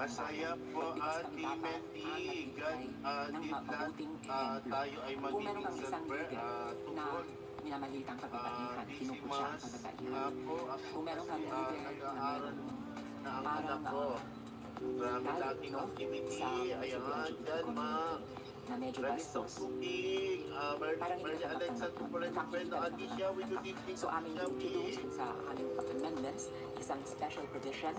Masaya po, Ate Mendy. Tayo ay magiging silver tungkol. Minamalitang kababaihan, kinukutsa ang kababaihan. Kung meron kang leader na nag-aaral na ang anak ko. Marami laging activity. Ayan, dyan, ma. Na medyo bastos. Parang hindi ka Alexa, So aming introduce sa aming amendments isang special provision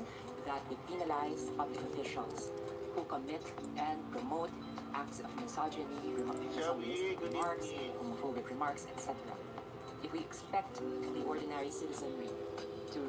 that would penalize public officials who commit and promote acts of misogyny, misogynistic remarks, homophobic remarks, etc. If we expect the ordinary citizenry to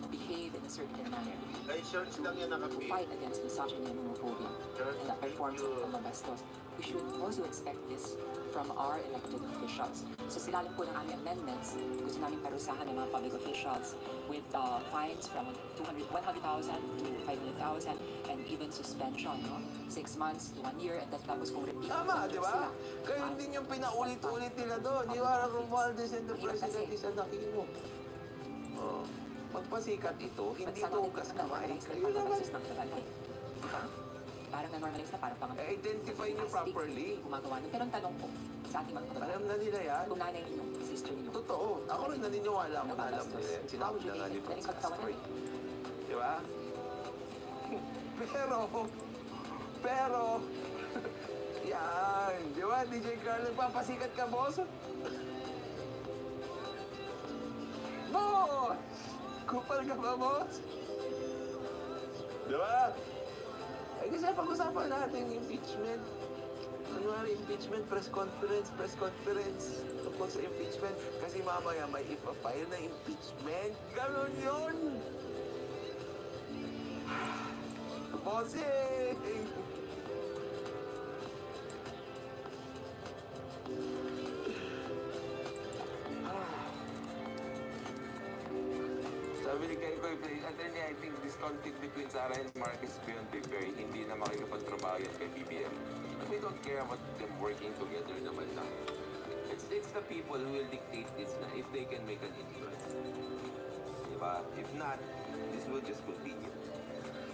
behave in a certain manner, to fight against misogyny and homophobia, and that performs ang mabastos, we should also expect this from our elected officials. So silalim po ng aming amendments, gusto namin parusahan ng mga public officials with fines from 100,000 to 500,000 and even suspension, no? 6 months to 1 year, and tapos kung repeat. Tama, di ba? Kayo din yung pinaulit-ulit nila doon. You are Romualdez and the president is an Aquino. Oh, magpasikat ito, hindi tugas kamay. Kayo naman. Diba? Parang na-normalize na, parang pangalan. Identify niyo properly. Gumagawa nun. Pero ang tanong po, sa ating mga kababayan, alam na nila yan. kung nanay niyo, sister niyo. Totoo. Ako rin naniniwala ko na alam nila yan. Sinabi na nga ni Francis Castro. Di ba? Pero, yan. Di ba, DJ Carlo, papasikat ka, boss? Boss! Kupal ka ba, boss? Di ba? Ay, kasi pag-usapan natin yung impeachment. Ano nga impeachment? Press conference. Tungkol sa impeachment. Kasi mamaya may ipa-file na impeachment. Ganon yun! Bossing! Sabi ni Ken Koy, attorney, I think this conflict between Sara and Mark is beyond repair. Hindi na makikipagtrabaho yan kay BBM. But we don't care about them working together naman lang. It's the people who will dictate this na if they can make an influence. Diba? If not, this will just continue.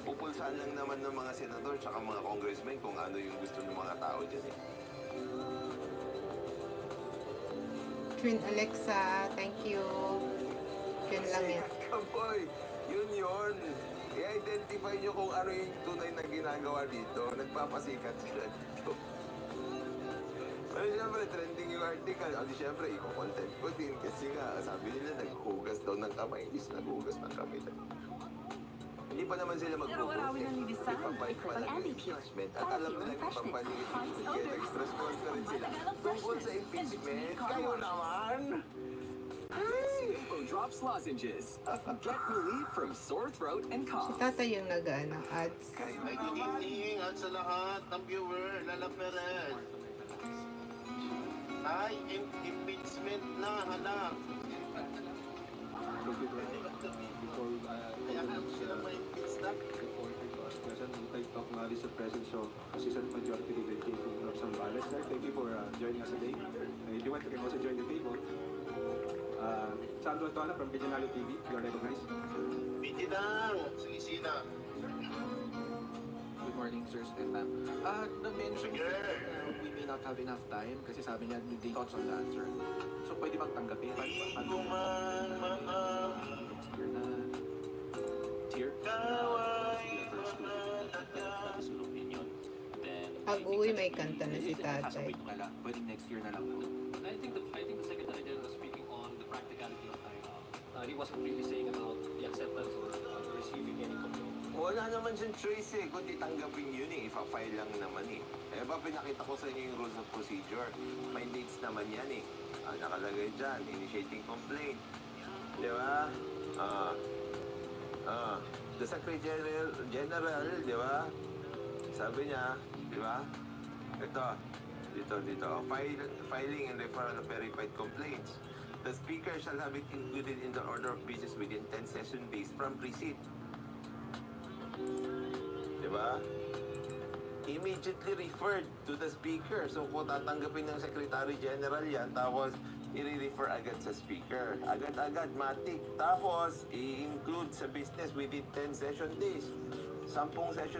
Pupulsaan lang naman ng mga senador tsaka mga congressmen kung ano yung gusto ng mga tao dyan eh. Twin Alexa, thank you. Yun lang yan. Boy, yun. I-identify nyo kung ano yung tunay na ginagawa dito. Nagpapasikat sila dito. Pero siyempre, trending yung article. O di siyempre, i-content ko din. Kasi nga, sabi nila, naghugas daw ng kamay. Hindi sila naghugas ng kamay. Hindi pa naman sila mag-propose. Ipapay pa lang yung impeachment. At alam nila yung pampanig impeachment. Kaya nag-stress conference sila. Tungkol sa impeachment, kayo naman! Drops lozenges. Get relief from sore throat and cough. Si Tata yung nag-ano, ads. Ay, good evening at sa lahat ng viewer, Lala Perez. Ay, impeachment na, hanap. Kaya sila may impeach na. I talk now is the presence of Assistant Majority Leader King of Zambales. Thank you for joining us today. If you want, you can also join the table. Sandro Antuana from Visionary TV, you are recognized. Bidinang, Silisina. Good morning, sirs and ma'am. Na-mention we may not have enough time kasi sabi niya, the thoughts on the answer. So, pwede bang tanggapin? Di ko man Next year na. Tier? Pag-uwi, may kanta na si Tatay. Pwede next year na lang po. I think the Secretary General was speaking on the practicality of time. He wasn't really saying about the acceptance or receiving any complaint. Wala naman siyang choice eh, kundi tanggapin yun eh, ipa-file lang naman eh. Eh ba pinakita ko sa inyo yung rules of procedure, may dates naman yan eh. Nakalagay dyan, initiating complaint. Di ba? The Secretary General, di ba? Sabi niya, di ba? Ito, dito. Filing and referral of verified complaints. The Speaker shall have it included in the order of business within 10 session days from receipt. Diba? Immediately referred to the Speaker. So kung tatanggapin ng Secretary General yan, tapos i-refer agad sa Speaker. Agad-agad, matik. Tapos, i-include sa business within 10 session days. 10 session